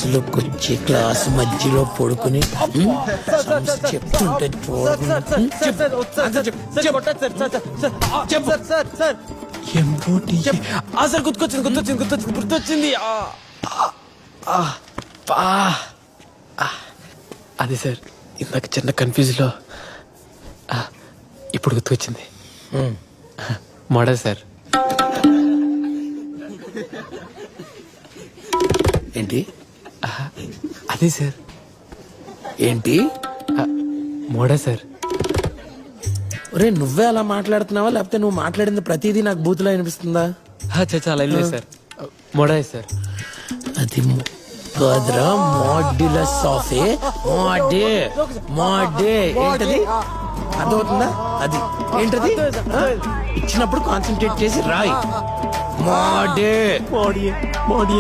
వచ్చి క్లాస్ మధ్యలో పడుకుని చెప్తుంటే గుర్తొచ్చింది. అదే సార్ ఇందాక చిన్న కన్ఫ్యూజ్ లో ఇప్పుడు గుర్తుకొచ్చింది. Model sir. ఏంటి అదే సార్. ఏంటి మోడల్ సార్. ఒరే నువ్వే అలా మాట్లాడుతున్నావా లేకపోతే నువ్వు మాట్లాడింది ప్రతిదీ నాకు బూతులా అనిపిస్తుందా? చాలా లేదు సార్. Model sir. అది కాదురా మోడ్యులస్ ఆఫ్ ఏ మోడే మోడే ఏంటది అర్థమవుతుందా? అది ఏంటది ఇచ్చినప్పుడు కాన్సన్ట్రేట్ చేసి రాయి. మోడే మోడీ మోడీ